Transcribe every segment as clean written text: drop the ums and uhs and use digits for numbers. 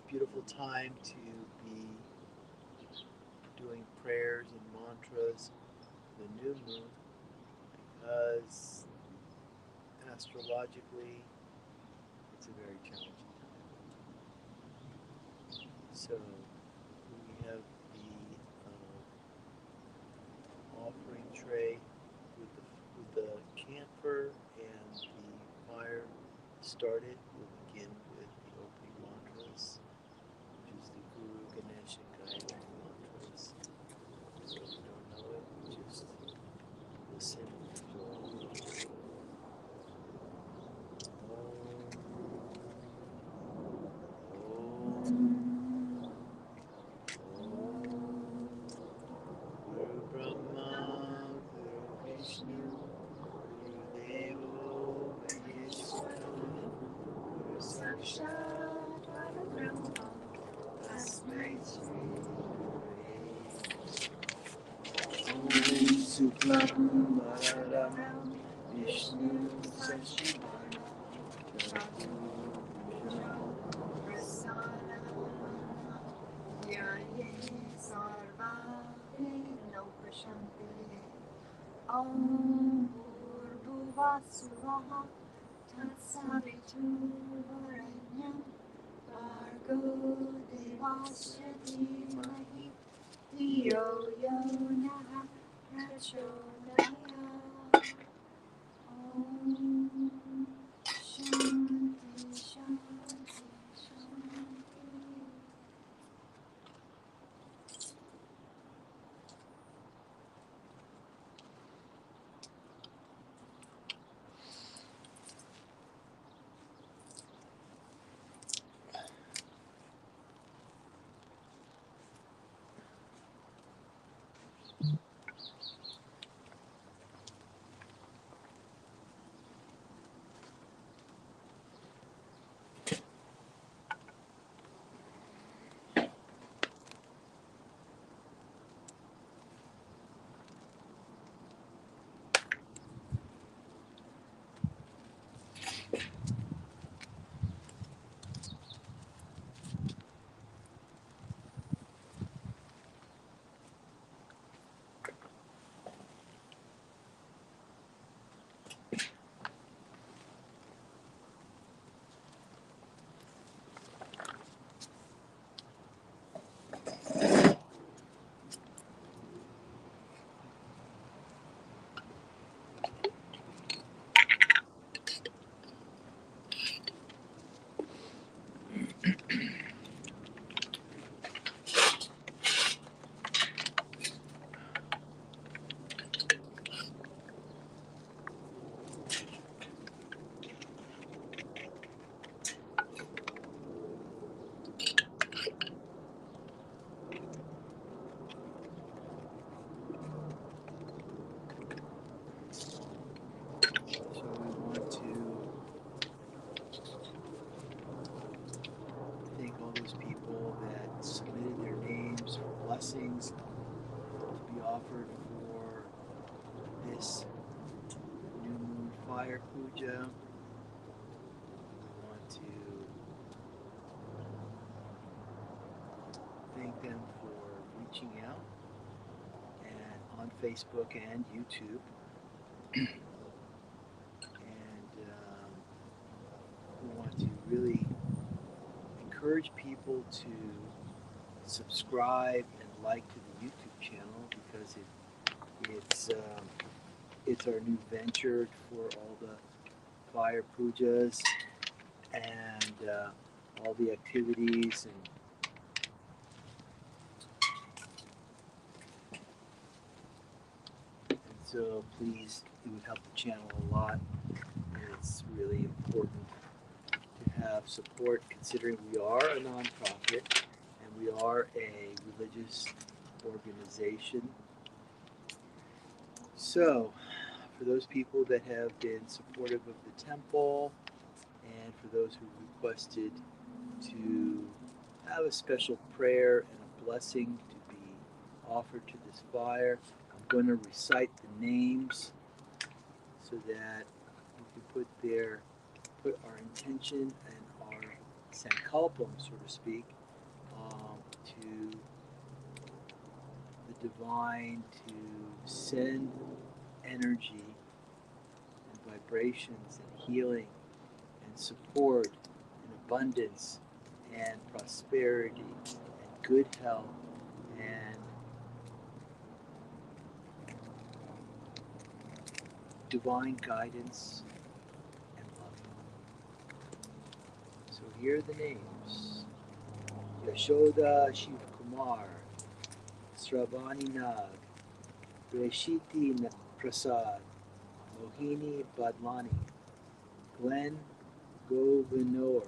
beautiful time to be doing prayers and mantras the new moon because astrologically it's a very challenging time. So we have the offering tray with the camphor and the fire started. We'll begin with the opening mantras, which is the Guru Ganesh and Gayatri mantras. So if you don't know it, just listen. Guru Brahma, Guru Vishnu, Guru Devo Maheshwara, Guru Sakshat Parabrahma, Tasmai Shri Om Shuklam Bharadram Vishnu Sashivanam Chaturvujam Prasanna Dhyaye Sarva Nopashanti Om Bhuvasvaha Tatsaviturvarenyam Bhargo Devasya Dhimahi Dhiyo Yo Nah Prachodayat Om Shanti Shanti Shanti. So we want to thank all those people that submitted their names for blessings to be offered for this new moon fire puja. We want to thank them for reaching out and on Facebook and YouTube. And we want to really encourage people to subscribe and like to the YouTube channel because it's our new venture for all the fire pujas and all the activities and so please it would help the channel a lot. It's really important to have support considering we are a nonprofit and we are a religious organization. So for those people that have been supportive of the temple and for those who requested to have a special prayer and a blessing to be offered to this fire, I'm going to recite the names so that we can put our intention and our sankalpam, so to speak, to the divine to send energy and vibrations and healing and support and abundance and prosperity and good health and divine guidance and love. So here are the names: Yashoda Shiv Kumar, Sravani Nag, Reshiti Prasad, Mohini Badlani, Glenn Govinor,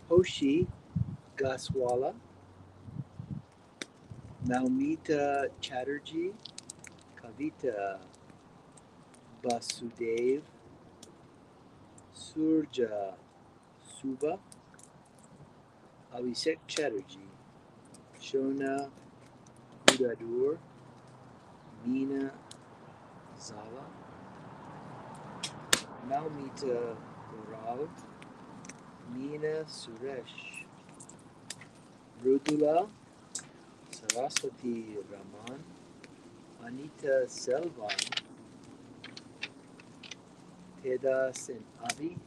Hoshi Gaswala, Malmita Chatterjee, Kavita Basudev, Surja Suba, Abhishek Chatterjee, Shona Udadur, Meena Zala, Malmita Gaurav, Meena Suresh, Rudula Saraswati Raman, Anita Selvan, Teda Sen Abi,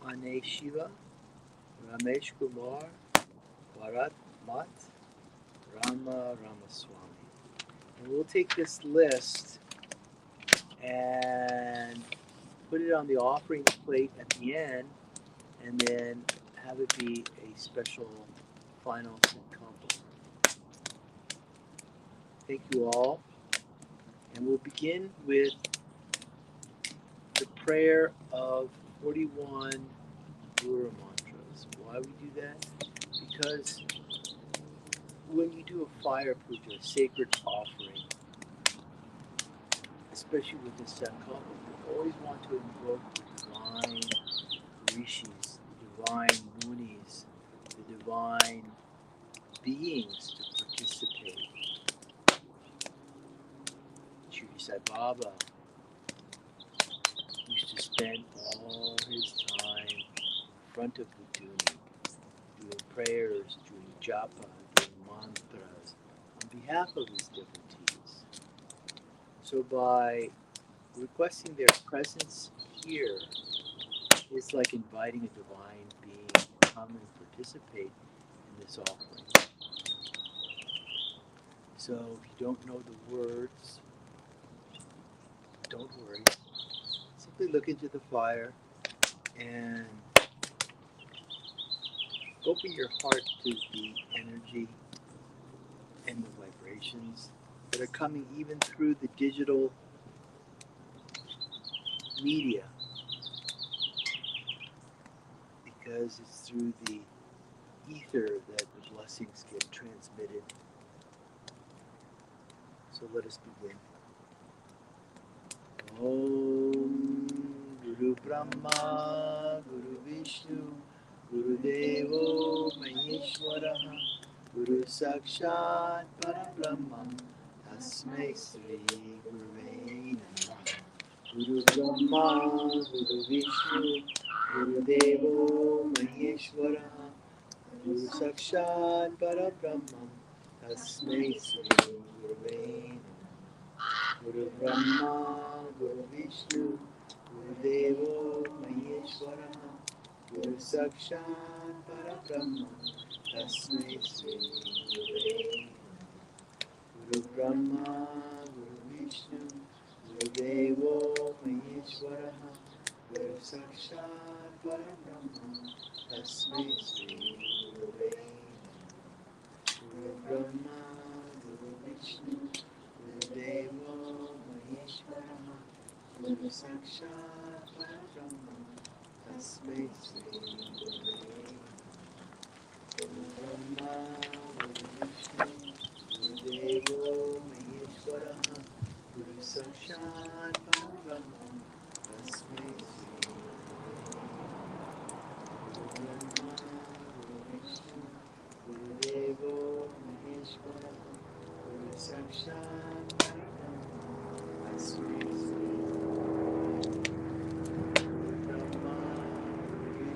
Ane Shiva, Ramesh Kumar, Bharat Mat, Rama Ramaswamy. And we'll take this list and put it on the offering plate at the end, and then have it be a special final compliment. Thank you all. And we'll begin with the prayer of 41 Guru mantras. Why we do that? Because when you do a fire puja, a sacred offering, especially with the sankalpa, you always want to invoke the divine rishis, the divine munis, the divine beings to participate. Shri Sai Baba used to spend all his time in front of the Duni, doing prayers, doing japa, doing mantras on behalf of his devotees. So by requesting their presence here is like inviting a divine being to come and participate in this offering. So if you don't know the words, don't worry. Simply look into the fire and open your heart to the energy and the vibrations that are coming even through the digital media, because it's through the ether that the blessings get transmitted. So let us begin. Om Guru Brahma Guru Vishnu Guru Devo Maheshwaraha Guru Sakshat Parabrahma Tasmai Sri Guruve Namaha. Guru Brahma Guru Vishnu Guru Devo Maheshwaraha Guru Sakshat Parabrahma Tasmai Sri Guruve Namaha. Guru Brahma, Guru Vishnu, Guru Devo Maheshwaraha, Guru Sakshat Parabrahma, Tasmai Sri Guruve. Guru Brahma, Guru Vishnu, Guru Devo Maheshwaraha, Guru Sakshat Parabrahma, Tasmai Sri Guruve. Guru Brahma, Guru Vishnu, Guru Devo Maheshwaraha, Guru Sakshat Parabrahma, Tasmai Sri Guruve. Guru Brahma, Guru Vishnu, Guru Devo Maheshwaraha, Guru Sakshat Parabrahma, Tasmai Sri Guruve. Guru Brahma, Guru Vishnu, Guru Devo Maheshwaraha, Guru Sakshat Parabrahma, Tasmai Sri Guruve. Guru Brahma, Guru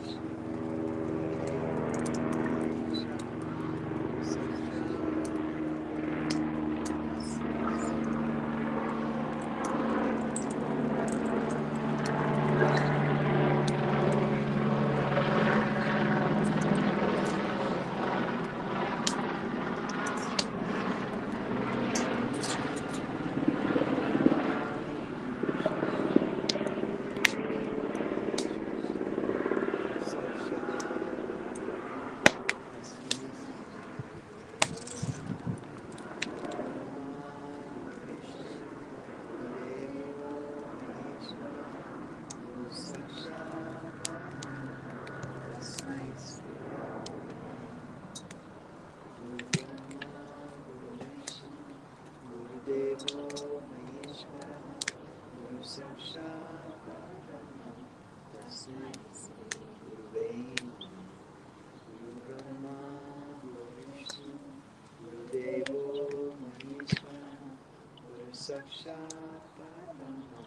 Sakshat Parabrahma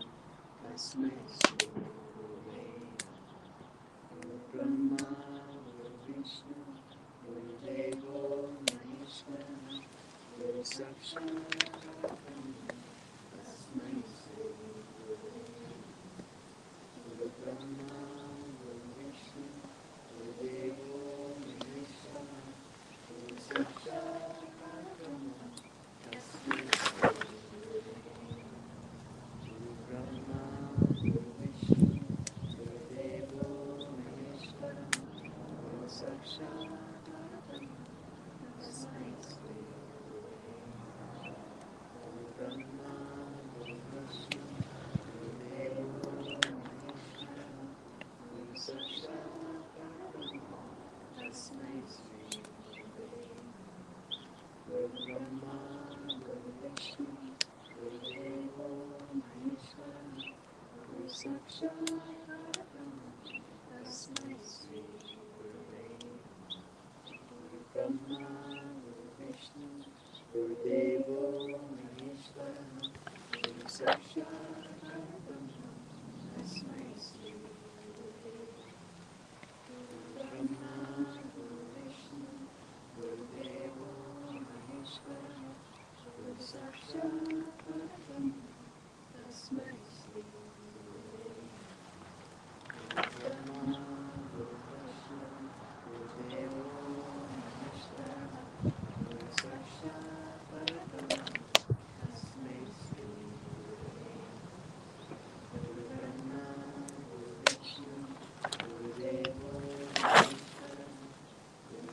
Tasmai Shri Gurave Namaha. Guru Brahma Guru Vishnu Guru Devo Maheshwara Guru Sakshat Parabrahma Tasmai Shri Gurave Namaha. Guru Brahma Guru Vishnu Guru Devo Maheshwara Guru Sakshat Parabrahma Tasmai Shri Gurave Namaha. Guru Brahma Guru Vishnu Guru Devo Maheshwara Guru Sakshat Parabrahma Tasmai Shri Gurave Namaha. Guru Brahma Guru Vishnu Guru Devo Maheshwara Guru Sakshat Parabrahma Tasmai Shri Gurave Namaha. Guru Brahma Guru Vishnu Guru Devo Maheshwara Guru Sakshat Parabrahma Tasmai Shri Gurave Namaha. Guru Brahma Guru Vishnu Guru Devo Maheshwara Guru Sakshat Parabrahma Tasmai Shri Gurave Namaha. Guru Brahma Guru Vishnu Guru Devo Maheshwara Guru Sakshat Parabrahma Tasmai Shri Gurave Namaha. Guru Brahma Guru Vishnu Guru Devo Maheshwara Guru Sakshat Parabrahma Tasmai Shri Gurave Namaha. Guru Brahma Guru Vishnu Guru Devo Maheshwara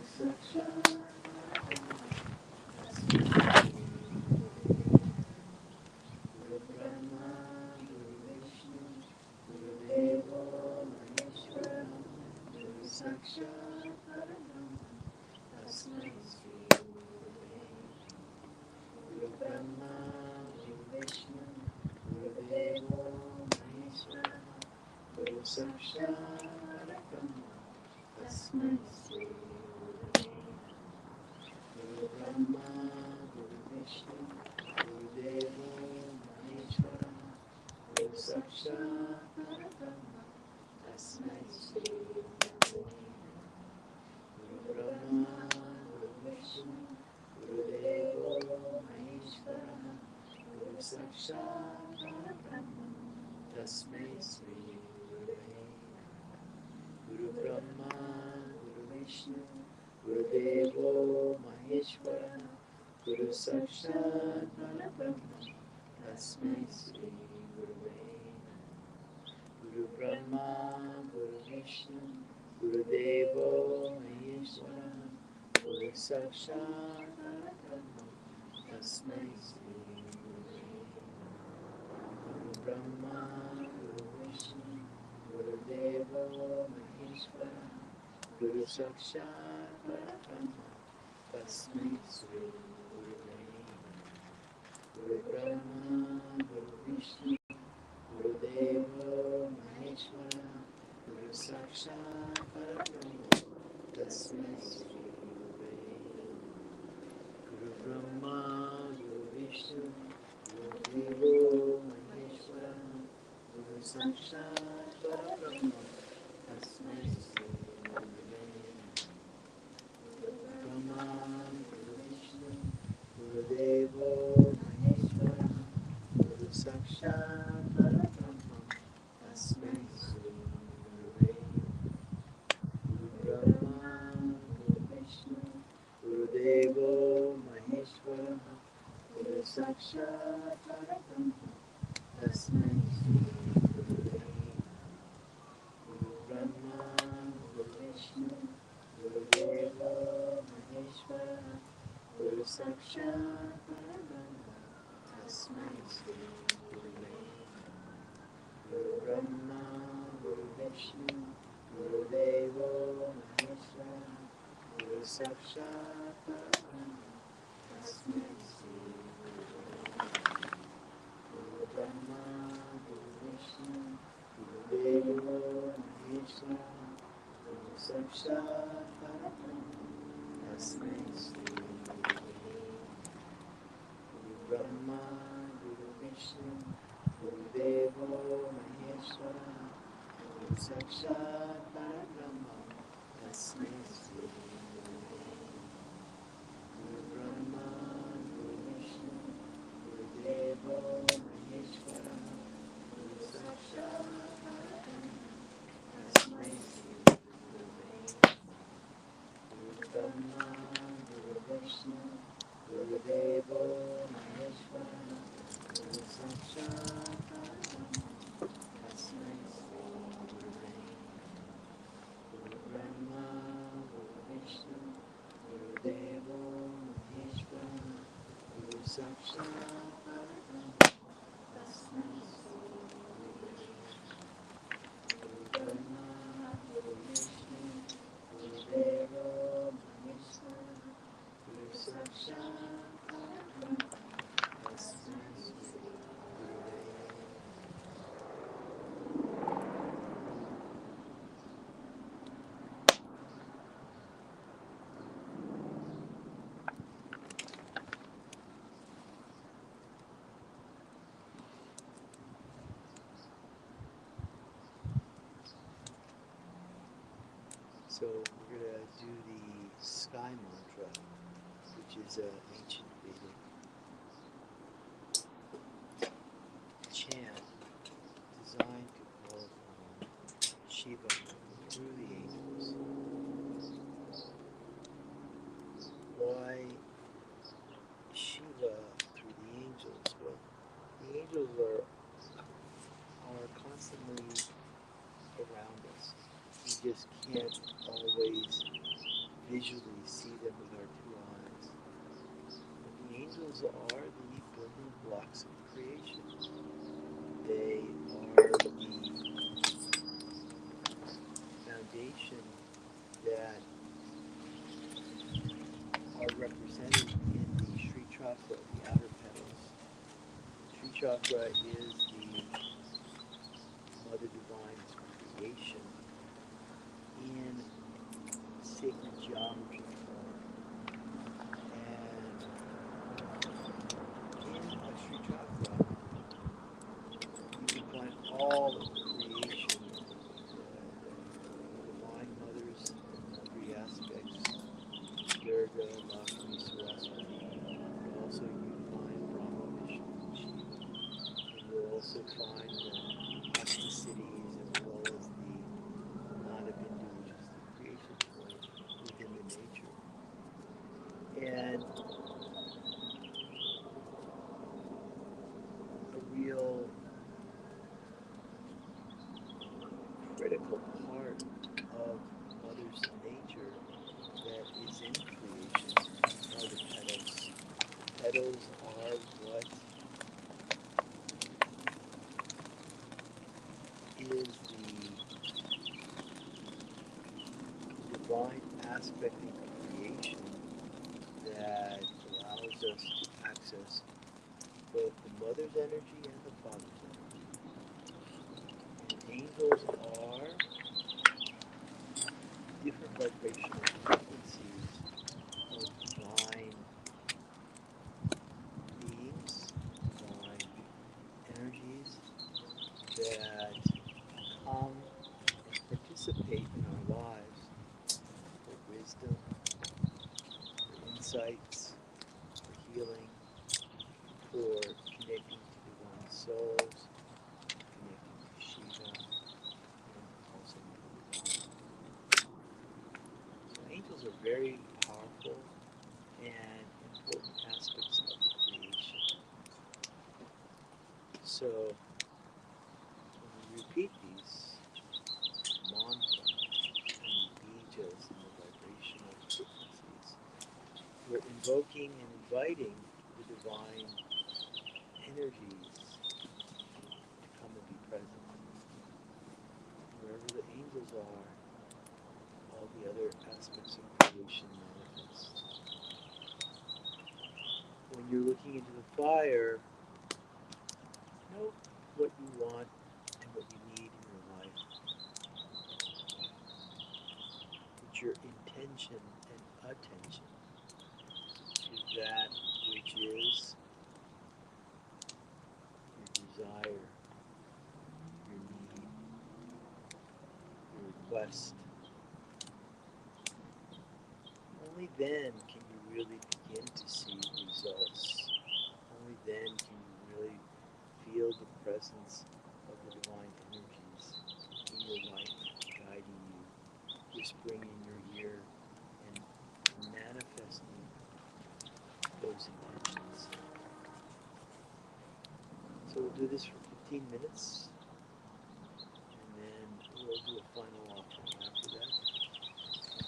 Guru Sakshat Parabrahma Tasmai Shri Gurave Namaha. Guru Brahma Guru Vishnu Guru Devo Maheshwara Guru Sakshat Parabrahma Tasmai Shri Gurave Namaha. Guru Brahma Guru Vishnu Guru Devo Maheshwara Guru Sakshat Parabrahma Tasmai Shri Gurave Namaha. Guru Brahma Guru Vishnu Guru Devo Maheshwara Guru Sakshat Parabrahma Tasmai Shri Gurave Namaha. Guru Brahma Guru Vishnu Guru Devo Maheshwara Guru Sakshat Parabrahma Tasmai Shri Gurave Namaha. Guru Brahma Guru Vishnu Guru Devo Maheshwara Guru Sakshat Parabrahma Tasmai Shri Gurave Namaha. Guru Brahma Guru Vishnu Guru Devo Maheshwara Guru Sakshat Parabrahma Tasmai Shri Gurave Namaha. Guru Brahma Guru Vishnu Guru Devo Maheshwara Guru Sakshat Parabrahma Tasmai Shri Gurave Namaha. Guru Brahma Guru Vishnu Guru Devo Maheshwara Guru Sakshat Parabrahma Tasmai Shri Gurave Namaha. Guru Brahma Guru Vishnu Guru Devo Maheshwara Guru Sakshat Parabrahma Tasmai Shri Gurave Namaha. Guru Brahma Guru Vishnu Guru Devo Maheshwara Guru Sakshat Parabrahma Tasmai Shri Gurave Namaha. Guru Brahma Guru Vishnu Guru Devo Maheshwara Guru Sakshat Parabrahma Tasmai Shri Gurave Namaha. Guru Brahma Guru Vishnu Guru Devo Maheshwara Guru Sakshat Parabrahma Tasmai Shri Gurave Namaha. Guru Brahma Guru Vishnu Guru Devo Maheshwara Guru Sakshat Parabrahma Tasmai Shri Gurave Namaha. Guru Brahma Guru Vishnu Guru Devo Maheshwara Guru Sakshat Parabrahma Tasmai Shri Gurave Namaha. Guru Brahma Guru Vishnu Gurudevo Maheshwara Guru Sakshat Parabrahma Tasmai Shri Guru Brahma Guru Vishnu Gurudevo Maheshwara Guru Sakshat Parabrahma Tasmai Shri Guru Brahma Guru Vishnu Gurudevo Maheshwara Guru Sakshat Parabrahma Tasmai Shri Guru Brahma Guru Vishnu Gurudevo Maheshwara Guru Sakshat Parabrahma Tasmai Shri Guru Brahma Guru Vishnu Gurudevo Maheshwara Guru Sakshat Parabrahma Tasmai Shri So we're going to do the sky mantra, which is an ancient Vedic chant designed to call upon Shiva through the angels. Why Shiva through the angels? Well, the angels are constantly around us. We just can't always visually see them with our two eyes. But the angels are the building blocks of creation. They are the foundation that are represented in the Sri Chakra, the outer petals. Sri Chakra is the Mother Divine's creation in sacred geometry form. And in a Sri Chakra, you can find all of creation, the Divine Mother's three aspects, Durga, Lakshmi, Saraswati. You'll also find Brahma, Vishnu, and Shiva. And you'll also find the Astasiddhis as well as the Nada-Bindu, which is the creation point within the nature. And a real critical part of Mother's nature that is in creation are the petals. Petals are what is the divine aspect of creation that allows us to access both the mother's energy and the father's energy. And angels are different vibrational frequencies of divine beings, divine energies that come and participate in our lives for wisdom, for insights, for healing, for connecting to divine souls, connecting to Shiva, and also Mother Divine. So angels are very powerful and important aspects of the creation. So when we repeat these mantras and bijas and the vibrational frequencies, we're invoking and inviting the divine energies to come and be present. Wherever the angels are, all the other aspects of creation manifest. When you're looking into the fire, know what you want and what you need in your life. Put your intention and attention to that which is desire, your need, your request. Only then can you really begin to see results. Only then can you really feel the presence of the divine energies in your life, guiding you, whispering in your ear, and manifesting those intentions. So we'll do this for 15 minutes, and then we'll do a final offering after that.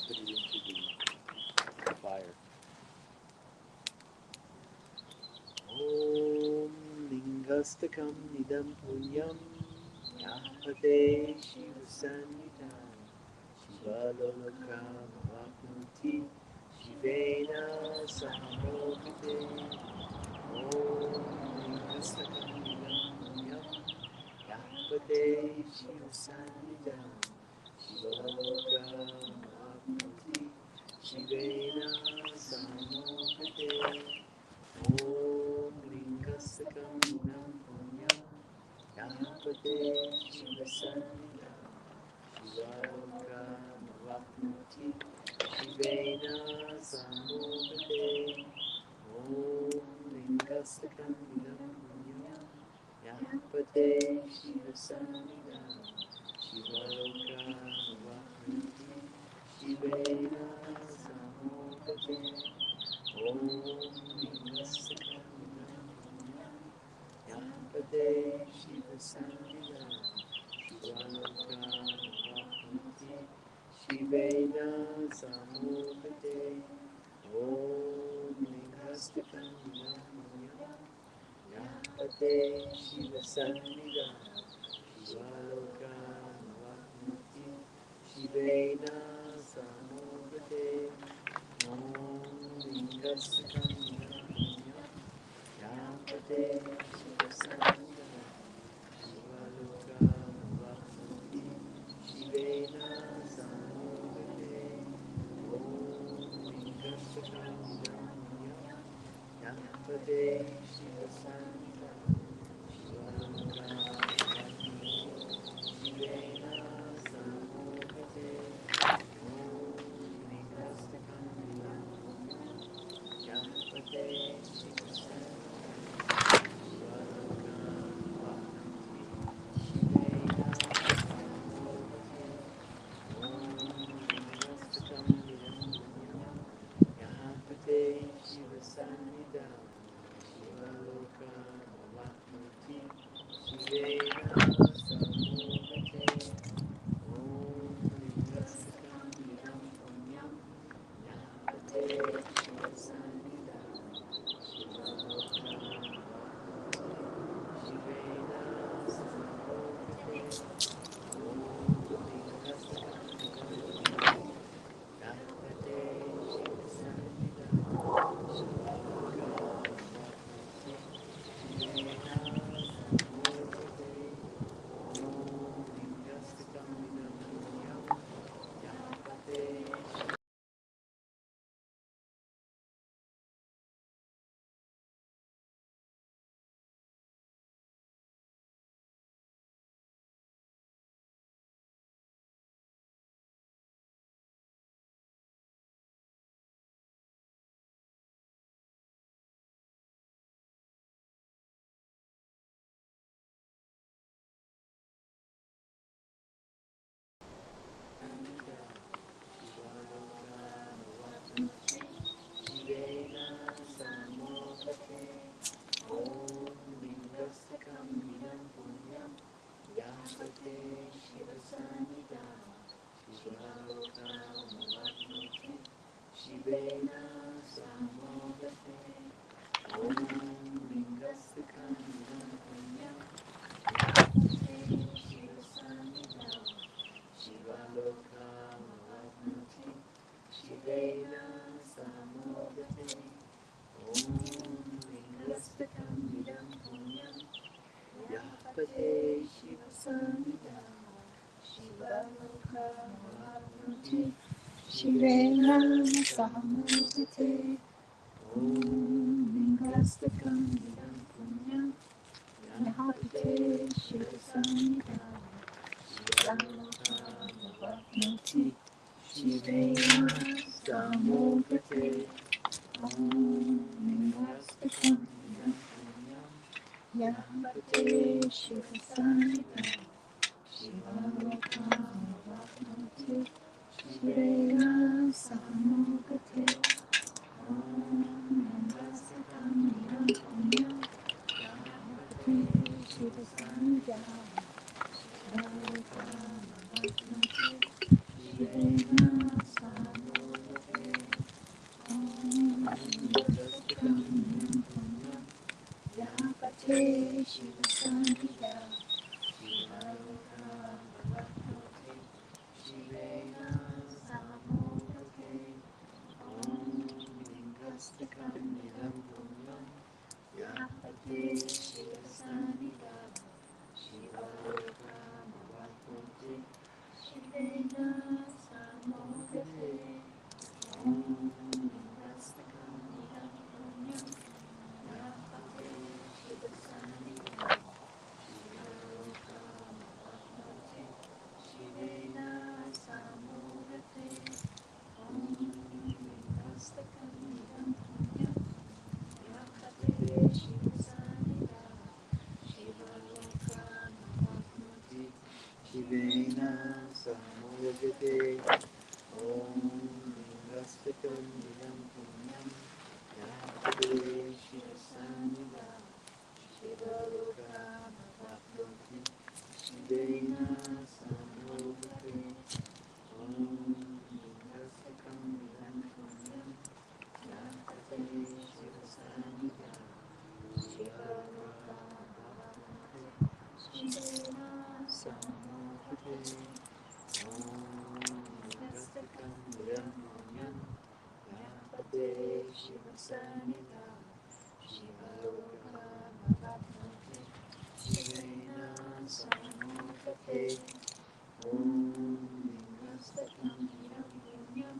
Put it into the fire. Om Lingastakam Nidam Punyam Yapate Shiva Sannidham Shivalokam Vapnuti Shivena Sahamokite Om Lingastakam Nidam Punyam Yapate Shiva Sannidham Shivalokam Vapnuti Shivena Sahamokite Om Lingasakam Nam Punyam Yapate Shiva Sannidham Shivalokam Vapnuti Shivena Samokate Om Lingasakam Nam Punyam Yapate Shiva Sannidham Shivalokam Vapnuti Shivena Samokate Om Lingasakam Nam Punyam Yapate Shiva Sannidham Shivalokam Vapnuti Shivena Samokate Om Lingasakam Nam Punyam Yapate Shiva Sannidham Shivalokam Vapnuti Shivena Samokate Om Lingasakam Nam Punyam Yapate Shiva Sannidham Shivalokam Vapnuti Shivena Samokate Om Lingasakam Nam Punyam Yapate Shiva Sannidham Shivalokam Vapnuti Shivena Samokate Om Lingasakam Nam Punyam Yapate Shiva Sannidham Shivalokam Vapnuti Shivena Samokate Om Lingasakam Nam Punyam Yapate Shiva Sannidham Shivalokam Vapnuti Shivena Samokate Om Lingasakam Nam Punyam Yapate Shiva Sannidham Shivalokam Vapnuti Shivena Samokate Om Lingasakam Nam Punyam Yapate Shiva Sannidham Shivalokam Vapnuti Shivena Samokate Om Lingasakam Nam Punyam Yapate Shivena Samokate Om Lingasakam Nam Punyam Yapate Shiva Sannidham Shivalokam Vapnuti Shivena Samokate Om Lingasakam Nam Punyam Yapate Shiva Sannidham Shivalokam Vapnuti Shivena Samokate Om Lingasakam Nam Punyam Yapate Shiva Sannidham Shivalokam Vapnuti Shivena Samokate Om Lingasakam Nam Punyam Yapate Shiva Samhita Shivalokavapnoti Shivena Samogate Om Lingastakam Yapate Shiva Samhita Shivalokavapnoti Shivena Samogate Shiva Sanja, Shivena Samogate, Yapate Shiva Sanja, Shivena Samogate, Lingastakam Nilam Punyam, Yapate Shiva Sanja, Shivalokavapnoti Shivena Samogate Om Lingastakam Nilam Punyam Yapate Shiva Sanja Shivalokavapnoti Shivena Samogate Om Lingastakam Nilam Punyam Yapate Shiva Sanja Shivalokavapnoti Shivena Samogate Om Lingastakam Nilam Punyam Yapate Shiva Sanja Shivalokavapnoti Shivena Samogate Om Lingastakam Nilam Punyam Yapate Shiva Sanja Shivalokavapnoti Shivena Samogate Om Lingastakam Nilam Punyam Yapate Shiva Sanja Shivalokavapnoti Shivena Samogate Om Lingastakam Nilam Punyam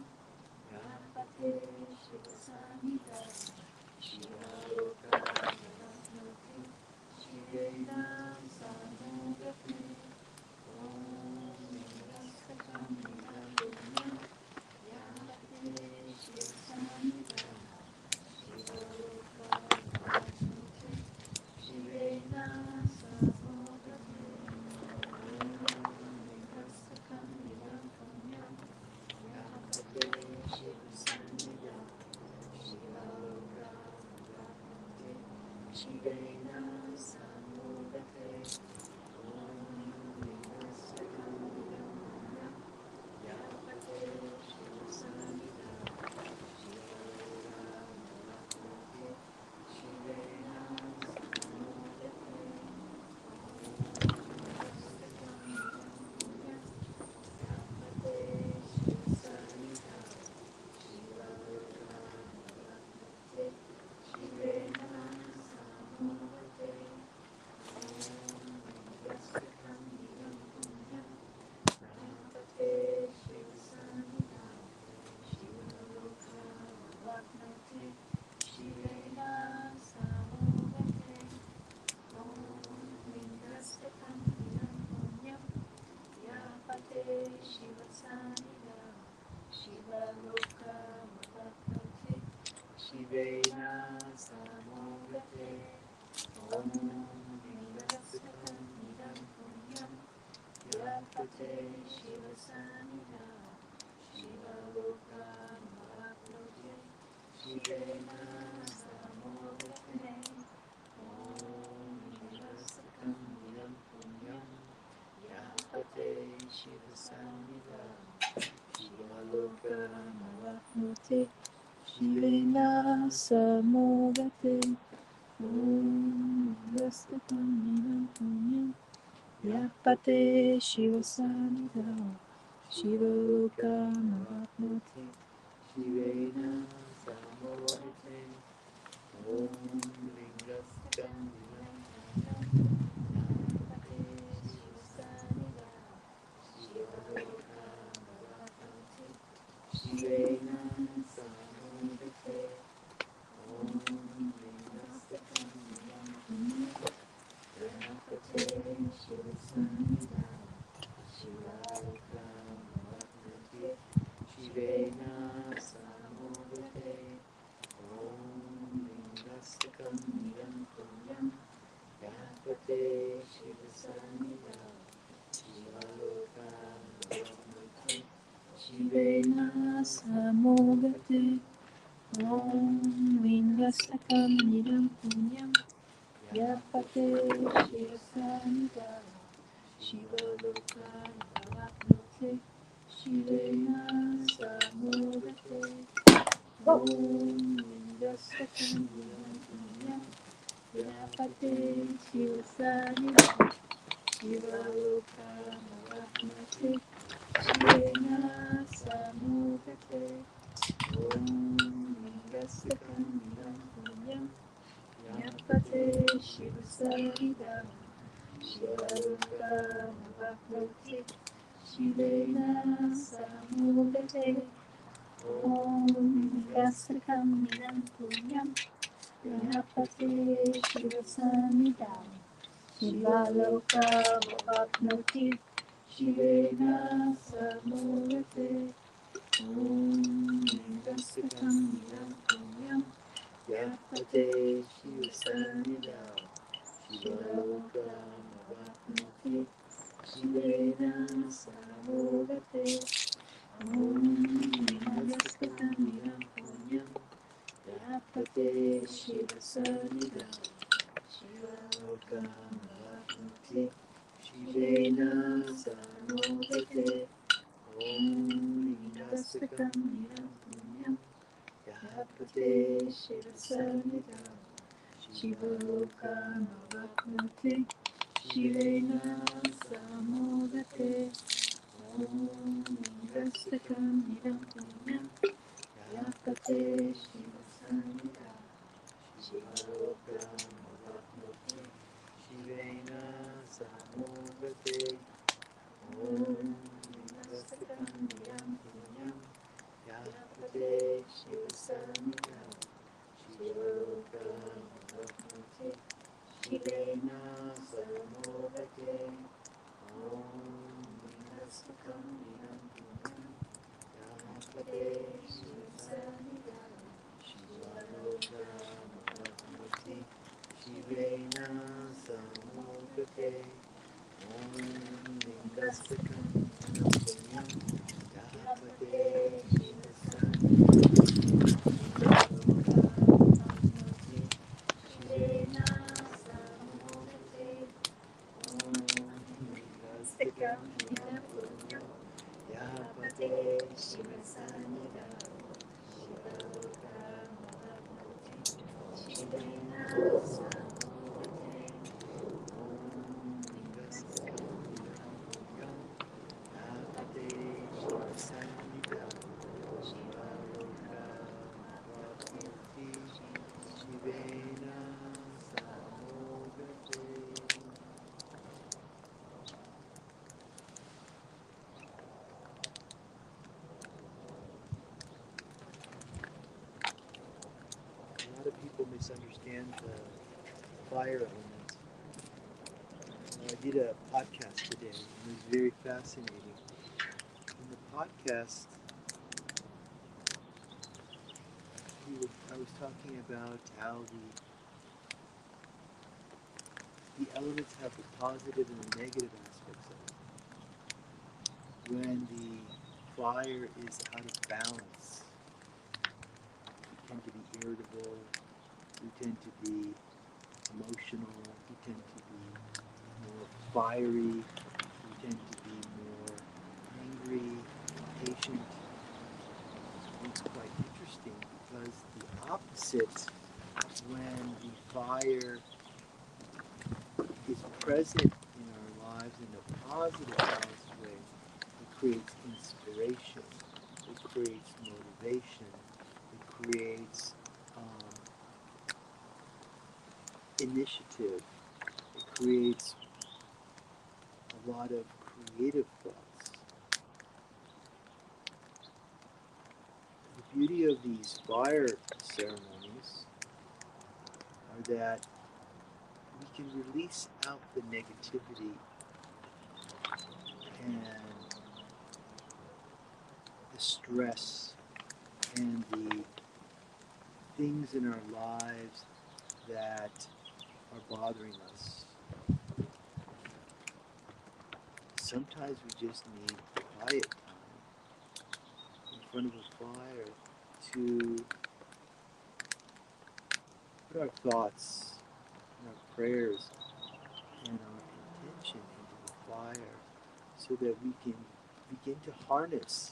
Yapate Shiva Sanja Shivalokavapnoti Shivena Samogate Om Lingastakam Nilam Punyam Yapate Shiva Sanja Shivalokavapnoti Shivena Samogate Om Lingastakam Nilam Punyam Yapate Shiva Sanja Shivalokavapnoti Shivena Samogate Om Lingastakam Nilam Punyam Yapate Shiva Sanja Shivalokavapnoti Shivena Samogate Lingastakam Nilam Punyam Yapate Shiva Sanja Shivalokavapnoti Shivena Samogate Om Lingastakam Nilam Punyam Yapate Shiva Sanja Shivalokavapnoti Shivena Samogate Om Lingastakam Nilam Punyam Yapate Shiva Sanja Shivalokavapnoti Shivena Samogate Om Lingastakam Nilam Punyam Yapate Shiva Sanja Shivalokavapnoti Shivena Samogate Om Lingastakam Nilam Punyam Yapate Shiva Sanja Shivalokavapnoti Shivena Samogate Om Lingastakam Nilam Punyam Yapate Shiva Sanja Shivalokavapnoti Shivena Samogate Om Lingastakam Nilam Punyam Yapate Shiva Sanja Shivalokavapnoti Shivena Samogate Om Lingastakam Nilam Punyam Om Lingastakam Nidam Punyam Yapate Shivasanida Shiva Lokan Bhavapnote Shivena Samudate Om Lingastakam Nidam Punyam Yapate Shivasanida Shiva Lokan Bhavapnote Shivena Samudate Om Lingastakam Nidam Punyam Yapate Shivasanida Shivaruka Navapnoti Shivena Samudate Om Gasakam Nidam Punyam Yapate Shivasanidam Shivaloka Navapnoti Shivena Samudate Om Gasakam Nidam Punyam Yapate Shivasanidam Shivaloka Navapnoti Shivena Samudate Om Namaskar Niram Punyam Yapate Shivasanidam Shivaloka Navapnoti Shivena Samudate Om Namaskar Niram Punyam Yapate Shivasanidam Shivaloka Navapnoti Shivena Samudate Om Gastakam Nidam Punyam Yapate Shivasanidam Shivaloka Navapnoti Shivena Samudate Om Gastakam Nidam Punyam Yapate Shivasanidam Shivaloka Navapnoti Shivena Samudate Om Gastakam Nidam Punyam Yapate Shivasanidam Shivaloka Navapnoti Shivena Samudate Om Gastakam Nidam Punyam Yapate Shivasanidam Shivaloka Navapnoti Shivena Samudate Om Gastakam Nidam Punyam Yapate Shivasanidam Shivaloka Navapnoti Shivena Samudate Om Gastakam Nidam Punyam Yapate Shivasanidam Shivaloka Navapnoti Shivena Samudate. A lot of people misunderstand the fire element. I did a podcast today, and it was very fascinating. In the podcast, I was talking about how the elements have the positive and the negative aspects of it. When the fire is out of balance, we tend to be irritable, we tend to be emotional, we tend to be more fiery, we tend to be more angry, impatient. It's quite interesting because the opposite, when the fire is present in our lives in a positive, balanced way, it creates inspiration, it creates motivation, it creates initiative, it creates a lot of creative thoughts. The beauty of these fire ceremonies are that we can release out the negativity and the stress and the things in our lives that are bothering us. Sometimes we just need quiet time in front of a fire to put our thoughts and our prayers and our intention into the fire so that we can begin to harness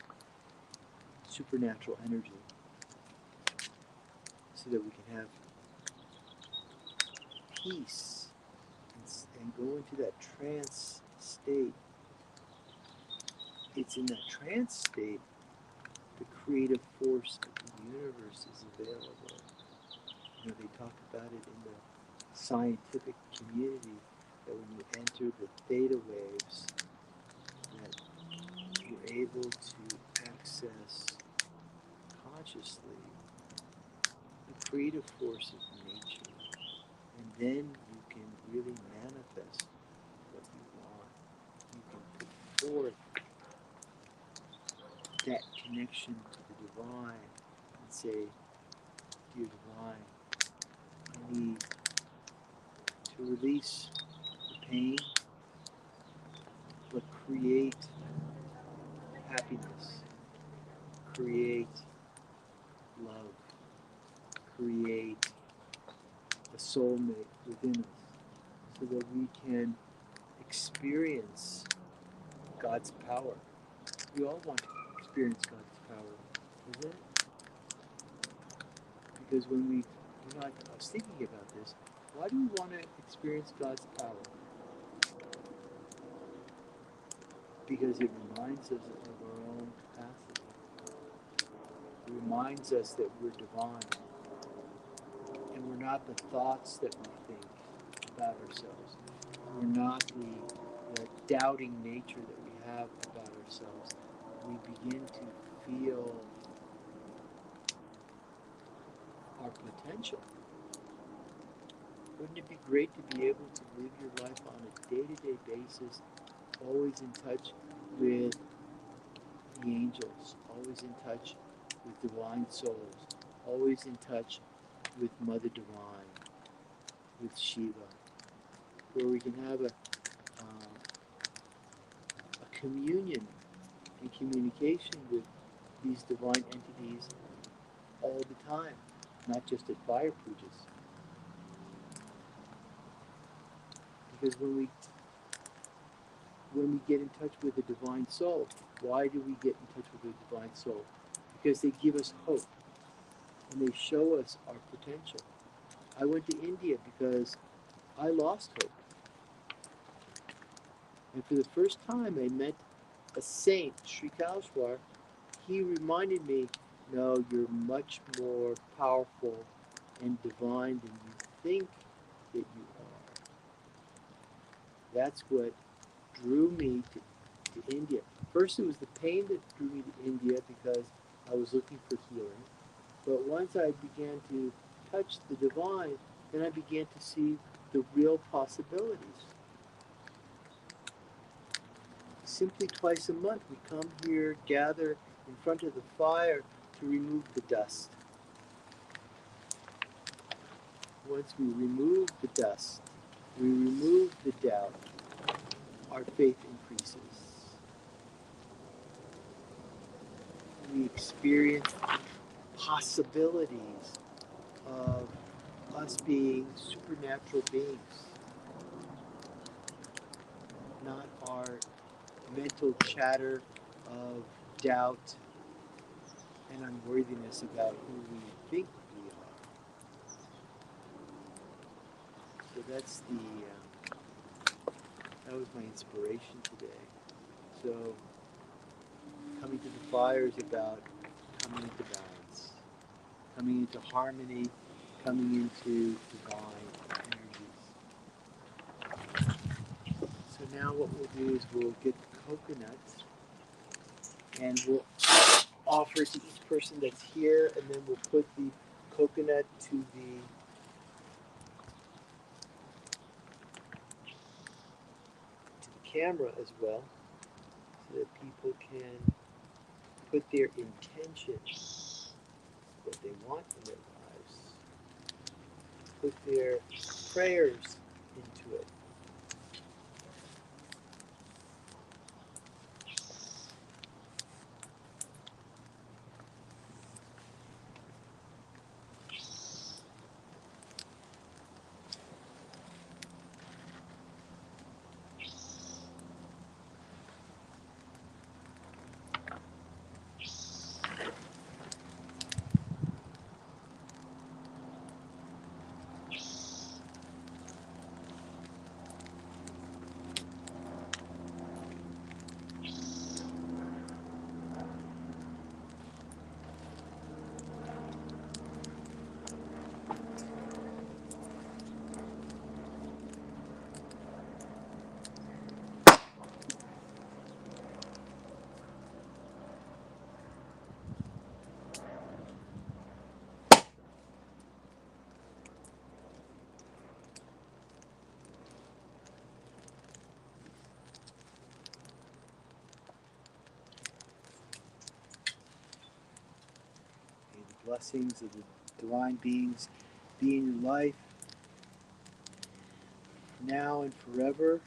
supernatural energy so that we can have peace and go into that trance state. It's in that trance state the creative force of the universe is available. You know, they talk about it in the scientific community that when you enter the theta waves, that you're able to access consciously the creative force of nature, and then you can really manifest what you want. You can put forth that connection to the divine and say, dear divine, I need to release the pain, but create happiness, create love, create a soulmate within us so that we can experience God's power. We all want to experience God's power, isn't it? Because when we, you know, I was thinking about this, why do we want to experience God's power? Because it reminds us of our own capacity. It reminds us that we're divine and we're not the thoughts that we think about ourselves. We're not the doubting nature that we have about ourselves. We begin to feel our potential. Wouldn't it be great to be able to live your life on a day-to-day basis, always in touch with the angels, always in touch with divine souls, always in touch with Mother Divine, with Shiva, where we can have a communion and communication with these divine entities all the time, not just at fire pujas. Because when we get in touch with the divine soul, why do we get in touch with the divine soul? Because they give us hope and they show us our potential. I went to India because I lost hope. And for the first time I met a saint, Sri Kalshwar. He reminded me, no, you're much more powerful and divine than you think that you are. That's what drew me to India. First, it was the pain that drew me to India because I was looking for healing. But once I began to touch the divine, then I began to see the real possibilities. Simply twice a month, we come here, gather in front of the fire to remove the dust. Once we remove the dust, we remove the doubt, our faith increases. We experience possibilities of us being supernatural beings, not our mental chatter of doubt and unworthiness about who we think we are. So that's that was my inspiration today. So coming to the fire is about coming into balance, coming into harmony, coming into divine energies. So now what we'll do is we'll get the coconut and we'll offer it to each person that's here, and then we'll put the coconut to the camera as well, so that people can put their intentions, what they want in their lives, put their prayers into it. blessings of the divine beings be in your life now and forever.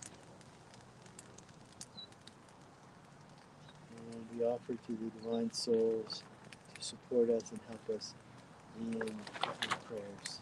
And we offer to the divine souls to support us and help us in our prayers.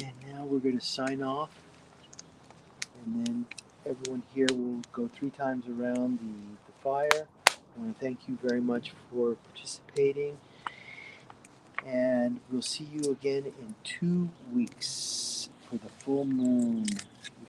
And now we're going to sign off, and then everyone here will go 3 times around the fire. I want to thank you very much for participating, and we'll see you again in 2 weeks for the full moon.